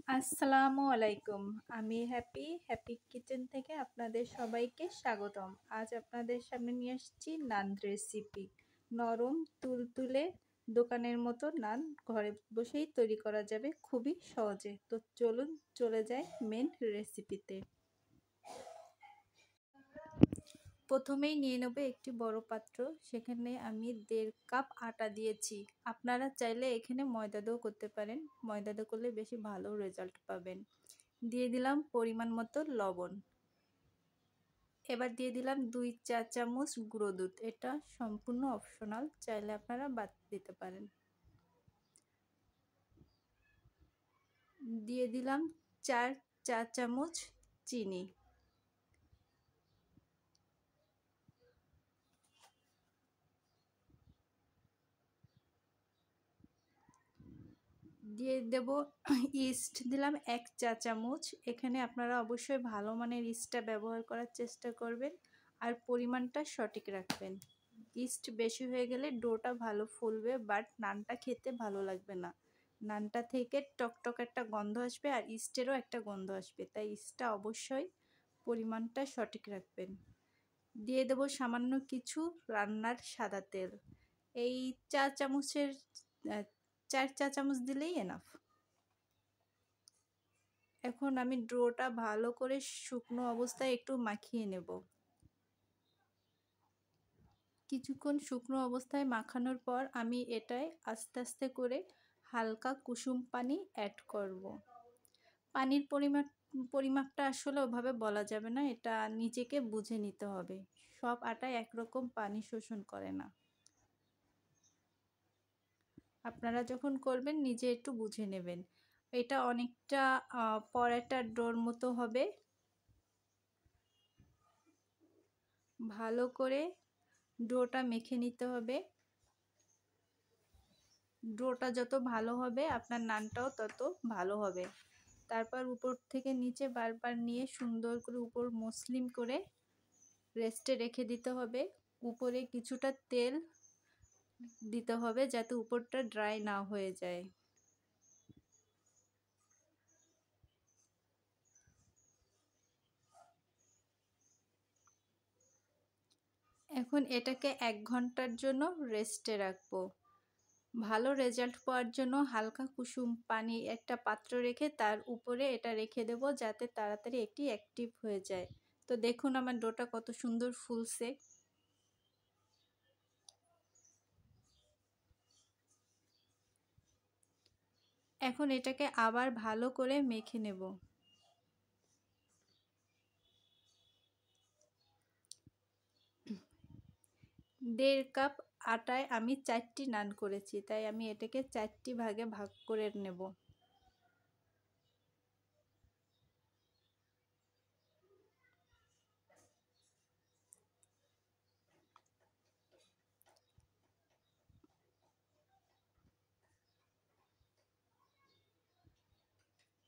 আসসালামু আলাইকুম। আমি হ্যাপি কিচেন থেকে আপনাদের সবাইকে স্বাগতম। আজ আপনাদের সামনে নিয়ে আসছি নান রেসিপি। নরম তুলতুলে দোকানের মতো নান ঘরে বসেই তৈরি করা যাবে খুবই সহজে। তো চলুন চলে যাই মেন রেসিপিতে। প্রথমেই নিয়ে নেব একটি বড় পাত্র, সেখানে আমি 1.5 কাপ আটা দিয়েছি। আপনারা চাইলে এখানে ময়দা দিয়েও করতে পারেন, ময়দা দিয়ে করলে বেশি ভালো রেজাল্ট পাবেন। দিয়ে দিলাম পরিমাণ মতো লবণ। এবার দিয়ে দিলাম 2 চা চামচ গুঁড়ো দুধ, এটা সম্পূর্ণ অপশনাল, চাইলে আপনারা বাদ দিতে পারেন। দিয়ে দিলাম 4 চা চামচ চিনি। দিয়ে দেব ইস্ট, দিলাম 1 চা চামচ। এখানে আপনারা অবশ্যই ভালো মানের ইস্টটা ব্যবহার করার চেষ্টা করবেন আর পরিমাণটা সঠিক রাখবেন। ইস্ট বেশি হয়ে গেলে ডোটা ভালো ফুলবে, বাট নানটা খেতে ভালো লাগবে না। নানটা থেকে টকটক একটা গন্ধ আসবে আর ইস্টেরও একটা গন্ধ আসবে, তাই ইস্টটা অবশ্যই পরিমাণটা সঠিক রাখবেন। দিয়ে দেব সামান্য কিছু রান্নার সাদা তেল, এই 4 চা চামচ দিলেই এনাফ। এখন আমি ডোটা ভালো করে শুকনো অবস্থায় একটু মাখিয়ে নেব। কিছুক্ষণ শুকনো অবস্থায় মাখানোর পর আমি এটায় আস্তে আস্তে করে হালকা কুসুম পানি অ্যাড করব। পানির পরিমাপটা আসলে ওভাবে বলা যাবে না, এটা নিজেকে বুঝে নিতে হবে। সব আটায় একরকম পানি শোষণ করে না, আপনারা যখন করবেন নিজে একটু বুঝে নেবেন। এটা অনেকটা পরাটার ডোর মতো হবে। ভালো করে ডোটা মেখে নিতে হবে। ডোটা যত ভালো হবে আপনার নানটাও তত ভালো হবে। তারপর উপর থেকে নিচে বারবার নিয়ে সুন্দর করে উপর মসৃণ করে রেস্টে রেখে দিতে হবে। উপরে কিছুটা তেল দিতে হবে যাতে উপরটা ড্রাই না হয়ে যায়। এখন এটাকে 1 ঘন্টার জন্য রেস্টে রাখবো। ভালো রেজাল্ট পাওয়ার জন্য হালকা কুসুম পানি একটা পাত্র রেখে তার উপরে এটা রেখে দেব, যাতে তাড়াতাড়ি এটি অ্যাক্টিভ হয়ে যায়। তো দেখুন আমার ডোটা কত সুন্দর ফুলছে। এখন এটাকে আবার ভালো করে মেখে নেব। 1.5 কাপ আটায় আমি 4টি নান করেছি, তাই আমি এটাকে 4টি ভাগে ভাগ করে নেব।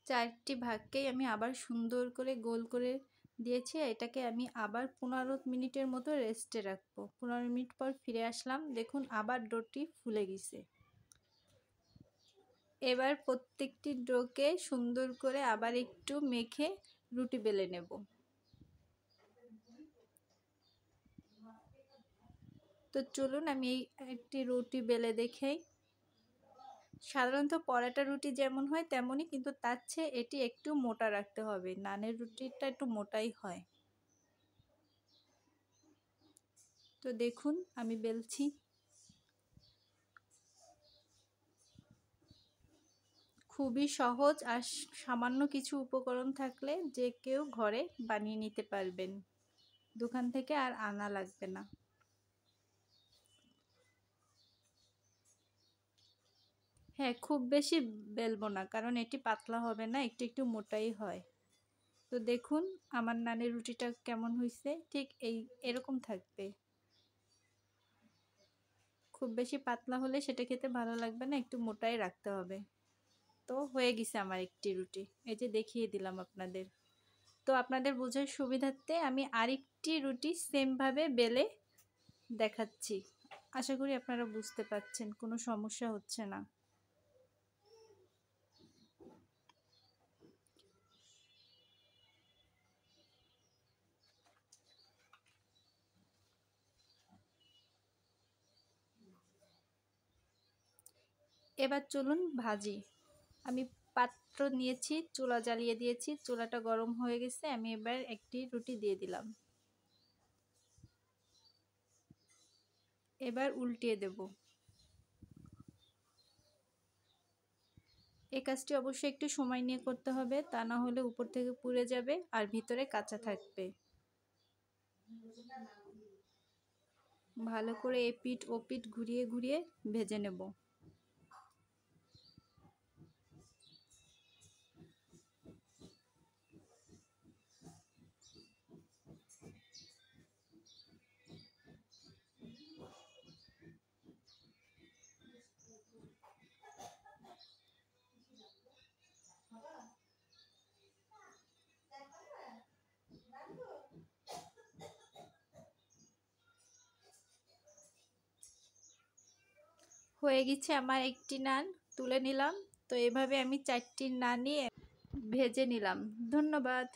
চারটি ভাগকেই আমি আবার সুন্দর করে গোল করে দিয়েছি। এটাকে আমি আবার 15 মিনিটের মতো রেস্টে রাখবো। 15 মিনিট পর ফিরে আসলাম, দেখুন আবার ডোটি ফুলে গেছে। এবার প্রত্যেকটি ডোকে সুন্দর করে আবার একটু মেখে রুটি বেলে নেব। তো চলুন আমি একটি রুটি বেলে দেখাই। সাধারণত পরাটা রুটি যেমন হয় তেমনই, কিন্তু তার চেয়ে এটি একটু মোটা রাখতে হবে। নানের রুটিটা একটু মোটাই হয়। তো দেখুন আমি বেলছি। খুবই সহজ আর সামান্য কিছু উপকরণ থাকলে যে কেউ ঘরে বানিয়ে নিতে পারবেন, দোকান থেকে আর আনা লাগবে না। হ্যাঁ, খুব বেশি বেলবো না, কারণ এটি পাতলা হবে না, একটু একটু মোটাই হয়। তো দেখুন আমার নানের রুটিটা কেমন হয়েছে, ঠিক এরকম থাকবে। খুব বেশি পাতলা হলে সেটা খেতে ভালো লাগবে না, একটু মোটাই রাখতে হবে। তো হয়ে গেছে আমার একটি রুটি, এই যে দেখিয়ে দিলাম আপনাদের। তো আপনাদের বোঝার সুবিধার্থে আমি আরেকটি রুটি সেমভাবে বেলে দেখাচ্ছি। আশা করি আপনারা বুঝতে পারছেন, কোনো সমস্যা হচ্ছে না। এবার চলুন ভাজি। আমি পাত্র নিয়েছি, চুলা জ্বালিয়ে দিয়েছি, চুলাটা গরম হয়ে গেছে। আমি এবার একটি রুটি দিয়ে দিলাম, এবার উল্টিয়ে দেব। এই কাজটি অবশ্যই একটু সময় নিয়ে করতে হবে, তা না হলে উপর থেকে পুড়ে যাবে আর ভিতরে কাঁচা থাকবে। ভালো করে এপিঠ ওপিঠ ঘুরিয়ে ঘুরিয়ে ভেজে নেব। হয়ে গেছে আমার একটি নান, তুলে নিলাম। তো এভাবে আমি 4টি নানই ভেজে নিলাম। ধন্যবাদ।